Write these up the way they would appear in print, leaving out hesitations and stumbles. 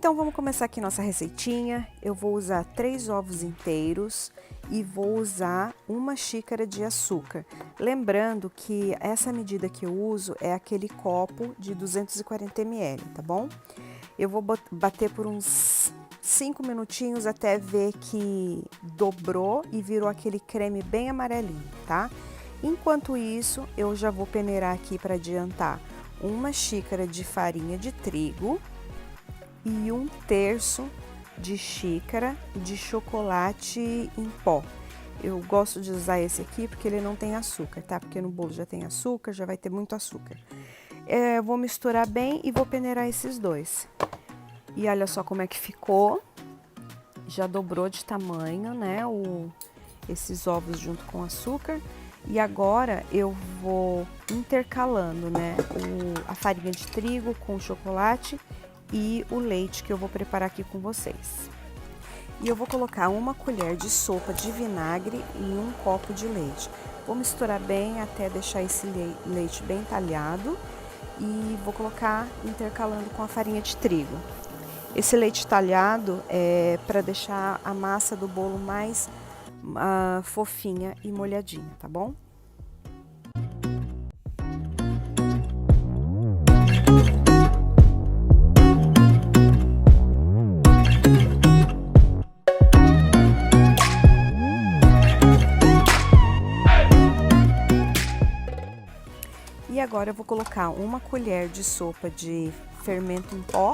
Então vamos começar aqui nossa receitinha. Eu vou usar 3 ovos inteiros e vou usar 1 xícara de açúcar. Lembrando que essa medida que eu uso é aquele copo de 240 ml, tá bom? Eu vou bater por uns 5 minutinhos até ver que dobrou e virou aquele creme bem amarelinho, tá? Enquanto isso, eu já vou peneirar aqui para adiantar 1 xícara de farinha de trigo e 1/3 de xícara de chocolate em pó. Eu gosto de usar esse aqui porque ele não tem açúcar, tá? Porque no bolo já tem açúcar, já vai ter muito açúcar. Eu vou misturar bem e vou peneirar esses dois. E olha só como é que ficou. Já dobrou de tamanho, né? Esses ovos junto com açúcar. E agora eu vou intercalando, né? A farinha de trigo com o chocolate e o leite que eu vou preparar aqui com vocês. E eu vou colocar 1 colher de sopa de vinagre e 1 copo de leite. Vou misturar bem até deixar esse leite bem talhado e vou colocar intercalando com a farinha de trigo. Esse leite talhado é para deixar a massa do bolo mais fofinha e molhadinha, tá bom? E agora eu vou colocar 1 colher de sopa de fermento em pó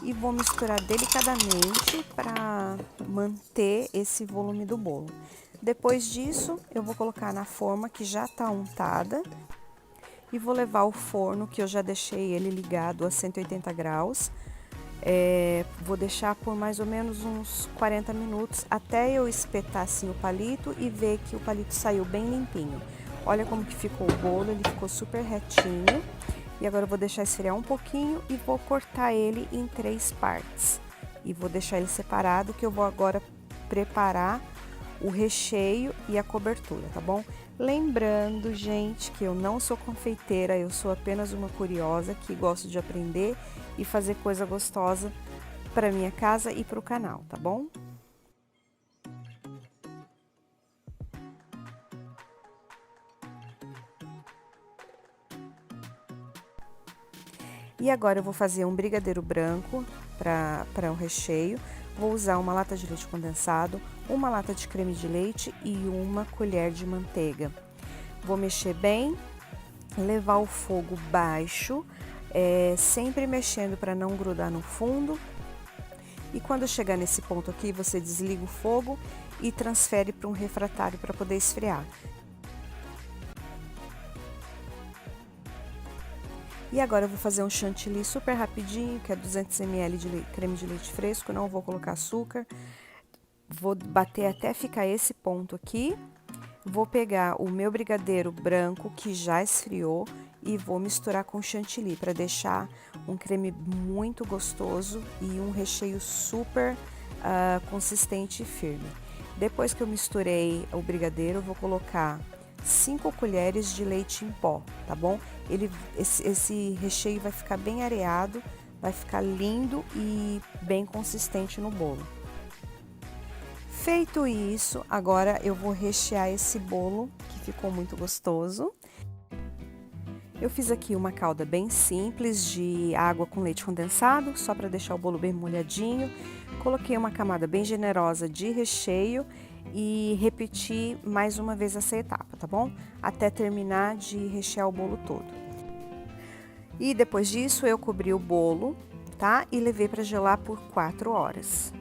e vou misturar delicadamente para manter esse volume do bolo. Depois disso, eu vou colocar na forma que já está untada e vou levar ao forno, que eu já deixei ele ligado a 180 graus. Vou deixar por mais ou menos uns 40 minutos até eu espetar assim o palito e ver que o palito saiu bem limpinho. Olha como que ficou o bolo, ele ficou super retinho. E agora eu vou deixar esfriar um pouquinho e vou cortar ele em 3 partes. E vou deixar ele separado, que eu vou agora preparar o recheio e a cobertura, tá bom? Lembrando, gente, que eu não sou confeiteira, eu sou apenas uma curiosa que gosto de aprender e fazer coisa gostosa para minha casa e para o canal, tá bom? E agora eu vou fazer um brigadeiro branco para o recheio. Vou usar 1 lata de leite condensado, 1 lata de creme de leite e 1 colher de manteiga. Vou mexer bem, levar o fogo baixo, sempre mexendo para não grudar no fundo. E quando chegar nesse ponto aqui, você desliga o fogo e transfere para um refratário para poder esfriar. E agora eu vou fazer um chantilly super rapidinho, que é 200 ml de creme de leite fresco, não vou colocar açúcar. Vou bater até ficar esse ponto aqui. Vou pegar o meu brigadeiro branco, que já esfriou, e vou misturar com chantilly, para deixar um creme muito gostoso e um recheio super consistente e firme. Depois que eu misturei o brigadeiro, eu vou colocar 5 colheres de leite em pó, tá bom? Esse recheio vai ficar bem areado, vai ficar lindo e bem consistente no bolo. Feito isso, agora eu vou rechear esse bolo, que ficou muito gostoso. Eu fiz aqui uma calda bem simples de água com leite condensado, só para deixar o bolo bem molhadinho. Coloquei uma camada bem generosa de recheio e repeti mais uma vez essa etapa, tá bom? Até terminar de rechear o bolo todo. E depois disso eu cobri o bolo, tá? E levei para gelar por 4 horas.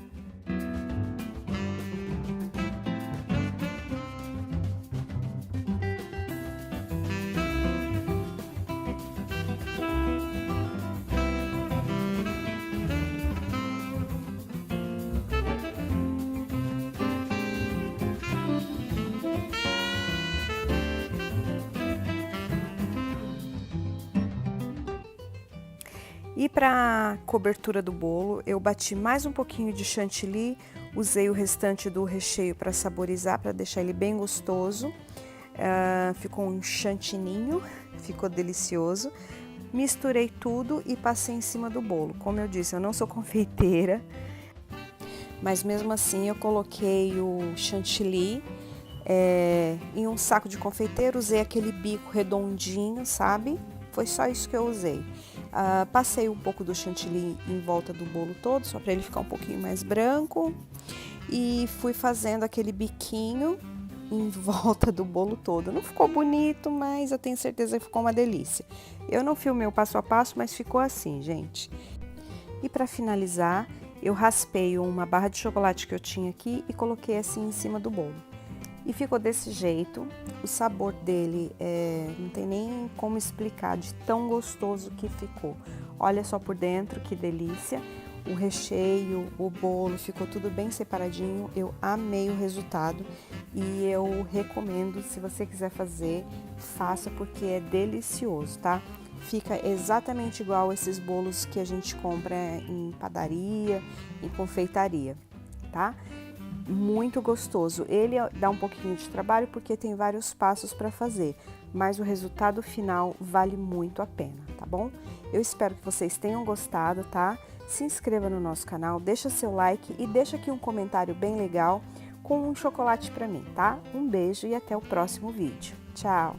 E para cobertura do bolo, eu bati mais um pouquinho de chantilly, usei o restante do recheio para saborizar, para deixar ele bem gostoso. Ficou um chantininho, ficou delicioso. Misturei tudo e passei em cima do bolo. Como eu disse, eu não sou confeiteira, mas mesmo assim eu coloquei o chantilly em um saco de confeiteiro, usei aquele bico redondinho, sabe? Foi só isso que eu usei. Passei um pouco do chantilly em volta do bolo todo, só para ele ficar um pouquinho mais branco. E fui fazendo aquele biquinho em volta do bolo todo. Não ficou bonito, mas eu tenho certeza que ficou uma delícia. Eu não filmei o passo a passo, mas ficou assim, gente. E para finalizar, eu raspei uma barra de chocolate que eu tinha aqui e coloquei assim em cima do bolo. E ficou desse jeito. O sabor dele não tem nem como explicar de tão gostoso que ficou. Olha só por dentro, que delícia. O recheio, o bolo, ficou tudo bem separadinho. Eu amei o resultado e eu recomendo, se você quiser fazer, faça porque é delicioso, tá? Fica exatamente igual esses bolos que a gente compra em padaria, em confeitaria, tá? Muito gostoso. Ele dá um pouquinho de trabalho porque tem vários passos para fazer, mas o resultado final vale muito a pena, tá bom? Eu espero que vocês tenham gostado, tá? Se inscreva no nosso canal, deixa seu like e deixa aqui um comentário bem legal com um chocolate para mim, tá? Um beijo e até o próximo vídeo. Tchau!